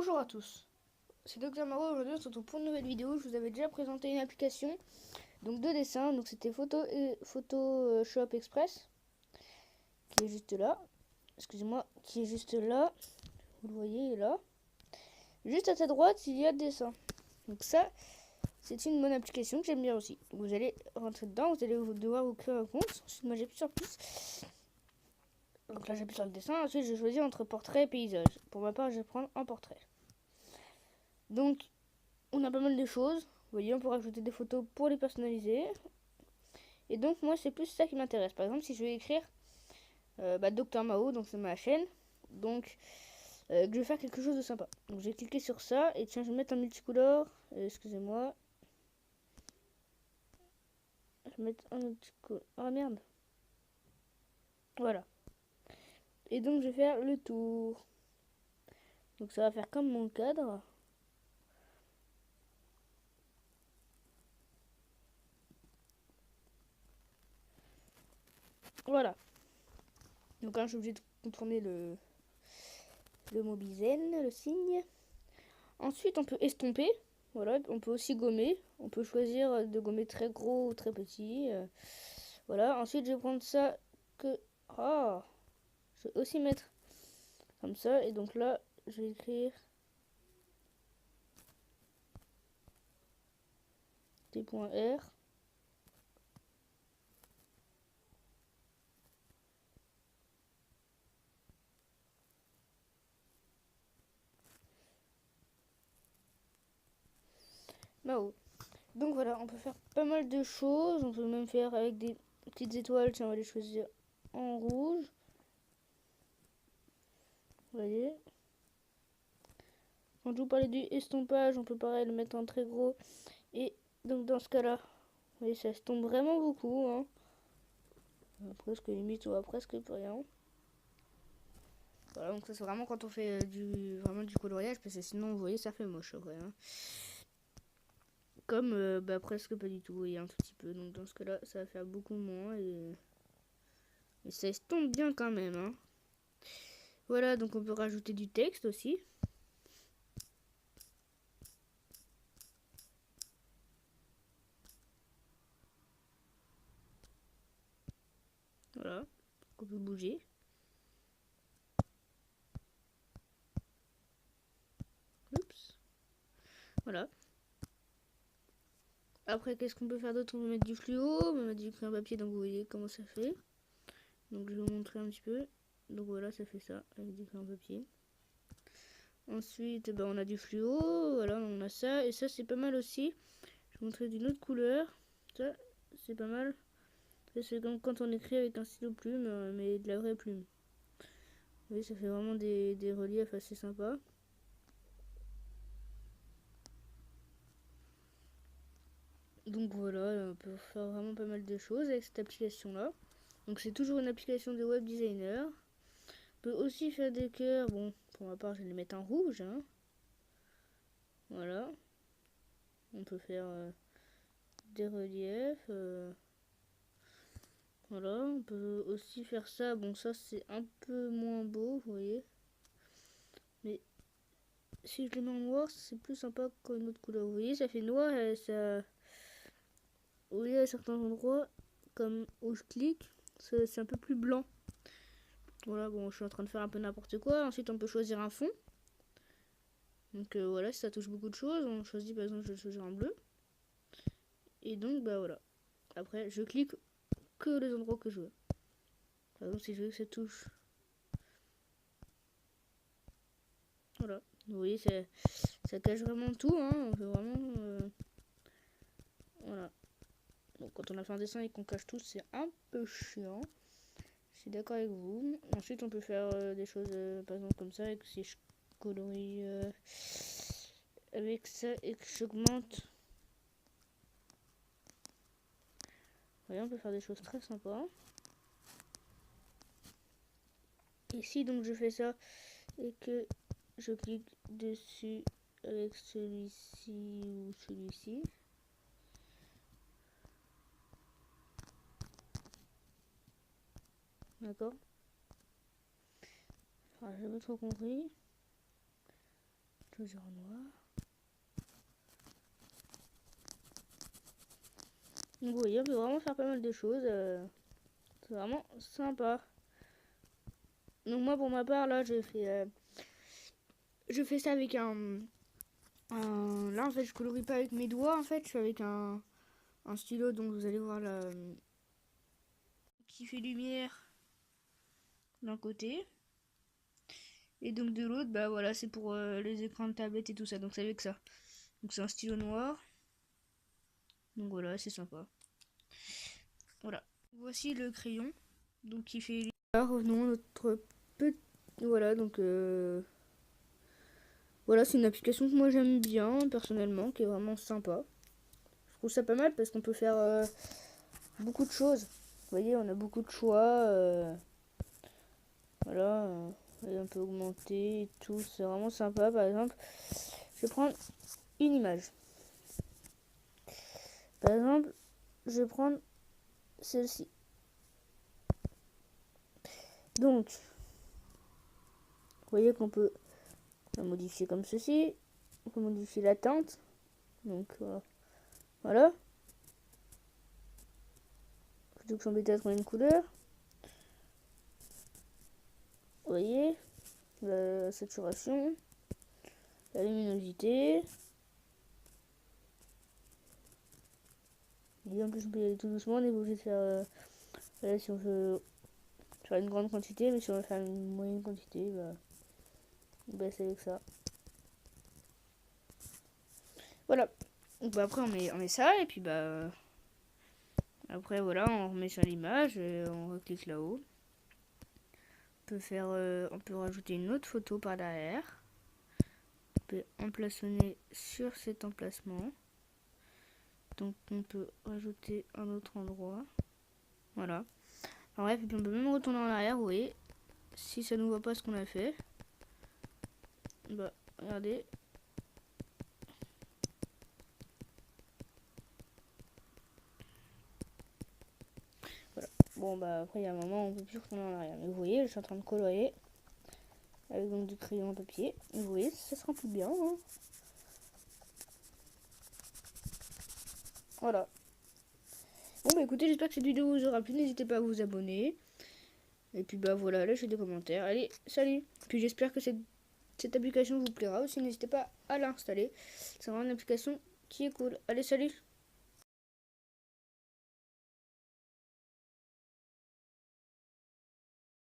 Bonjour à tous, c'est Dr Maro. Aujourd'hui on se retrouve pour une nouvelle vidéo. Je vous avais déjà présenté une application donc de dessin, donc c'était Photoshop Express qui est juste là, excusez-moi, qui est juste là, vous le voyez là, juste à ta droite il y a dessin. Donc ça c'est une bonne application que j'aime bien aussi. Donc vous allez rentrer dedans, vous allez devoir vous créer un compte. Ensuite moi j'appuie sur plus. Donc là j'appuie sur le dessin, ensuite je choisis entre portrait et paysage. Pour ma part je vais prendre un portrait. Donc on a pas mal de choses. Vous voyez, on peut rajouter des photos pour les personnaliser. Et donc moi c'est plus ça qui m'intéresse. Par exemple si je vais écrire Dr Mao, donc c'est ma chaîne, donc que je vais faire quelque chose de sympa. Donc j'ai cliqué sur ça et tiens je vais mettre en multicolore. Excusez-moi. Je vais mettre en multicolore. Oh merde. Voilà. Et donc je vais faire le tour. Donc ça va faire comme mon cadre. Voilà. Donc là je suis obligé de contourner le mobizen, le signe. Ensuite on peut estomper. Voilà, on peut aussi gommer. On peut choisir de gommer très gros ou très petit. Voilà, ensuite je vais prendre ça que... Oh, je vais aussi mettre comme ça. Et donc là, je vais écrire des points R. Mao. Donc voilà, on peut faire pas mal de choses. On peut même faire avec des petites étoiles. Tiens, on va les choisir en rouge. Vous voyez. Quand je vous parlais du estompage, on peut pareil le mettre en très gros. Et donc dans ce cas-là, vous voyez, ça estompe vraiment beaucoup. Hein. Presque limite, on voit presque plus rien. Voilà, donc ça c'est vraiment quand on fait vraiment du coloriage, parce que sinon, vous voyez, ça fait moche après. Hein. Comme presque pas du tout, vous voyez, un tout petit peu. Donc dans ce cas-là, ça va faire beaucoup moins et ça estompe bien quand même. Hein. Voilà, donc on peut rajouter du texte aussi. Voilà, on peut bouger. Oups. Voilà. Après, qu'est-ce qu'on peut faire d'autre? On peut mettre du fluo, on peut mettre du crayon papier, donc vous voyez comment ça fait. Donc je vais vous montrer un petit peu. Donc voilà, ça fait ça avec du crayon papier. Ensuite, on a du fluo, voilà, on a ça. Et ça, c'est pas mal aussi. Je vais vous montrer d'une autre couleur. Ça, c'est pas mal. C'est comme quand on écrit avec un stylo plume, mais de la vraie plume. Vous voyez, ça fait vraiment des reliefs assez sympas. Donc voilà, on peut faire vraiment pas mal de choses avec cette application-là. Donc c'est toujours une application de web designer. On peut aussi faire des cœurs. Bon, pour ma part, je vais les mettre en rouge. Hein. Voilà. On peut faire des reliefs. Voilà, on peut aussi faire ça. Bon, ça c'est un peu moins beau, vous voyez. Mais si je le mets en noir, c'est plus sympa qu'une autre couleur. Vous voyez, ça fait noir et ça... Vous voyez, à certains endroits, comme où je clique, c'est un peu plus blanc. Voilà, bon, je suis en train de faire un peu n'importe quoi. Ensuite, on peut choisir un fond. Donc voilà, si ça touche beaucoup de choses, on choisit par exemple, je vais choisir en bleu. Et donc, voilà. Après, je clique que les endroits que je veux. Par exemple, si je veux que ça touche. Voilà. Vous voyez, ça cache vraiment tout. Hein. On peut vraiment... Voilà. Donc, quand on a fait un dessin et qu'on cache tout, c'est un peu chiant. Je suis d'accord avec vous. Ensuite, on peut faire des choses, par exemple, comme ça. Et que si je colorie avec ça et que j'augmente... Vous voyez, on peut faire des choses très sympas. Ici, donc, je fais ça et que je clique dessus avec celui-ci ou celui-ci. D'accord. J'ai jamais trop compris. choisir en noir. Donc vous voyez, on peut vraiment faire pas mal de choses. C'est vraiment sympa. Donc moi pour ma part là je fais ça avec là en fait je colorie pas avec mes doigts en fait, je fais avec un stylo, donc vous allez voir là qui fait lumière d'un côté. Et donc de l'autre, bah voilà, c'est pour les écrans de tablette et tout ça, donc c'est avec ça. Donc c'est un stylo noir. Donc voilà, c'est sympa. Voilà. Voici le crayon. Donc qui fait... Revenons à notre petit... Voilà, donc... Voilà, c'est une application que moi j'aime bien, personnellement, qui est vraiment sympa. Je trouve ça pas mal parce qu'on peut faire beaucoup de choses. Vous voyez, on a beaucoup de choix. Voilà, on peut augmenter et tout. C'est vraiment sympa. Par exemple, je vais prendre une image. Par exemple, je vais prendre celle-ci. Donc, vous voyez qu'on peut la modifier comme ceci. On peut modifier la teinte. Donc, voilà. Plutôt que s'embêter à trouver une couleur. Vous voyez, la saturation, la luminosité. Et en plus, on peut y aller tout doucement. On est obligé de faire... voilà, si on veut faire une grande quantité, mais si on veut faire une moyenne quantité, bah c'est avec ça. Voilà. Donc bah, après on met ça et puis après voilà, on remet sur l'image, on reclique là-haut. On peut rajouter une autre photo par derrière. On peut emplaçonner sur cet emplacement. Donc on peut rajouter un autre endroit. Voilà. Alors, bref, et puis on peut même retourner en arrière, vous voyez. Si ça ne nous voit pas ce qu'on a fait. Bah regardez. Voilà. Bon bah après il y a un moment où on peut plus retourner en arrière. Mais vous voyez, je suis en train de colorier. Avec donc du crayon papier. Et vous voyez, ça se remplit bien. Hein. Voilà. Bon bah écoutez, j'espère que cette vidéo vous aura plu. N'hésitez pas à vous abonner. Et puis bah voilà, lâchez des commentaires. Allez, salut. Puis j'espère que cette application vous plaira aussi. N'hésitez pas à l'installer. C'est vraiment une application qui est cool. Allez, salut.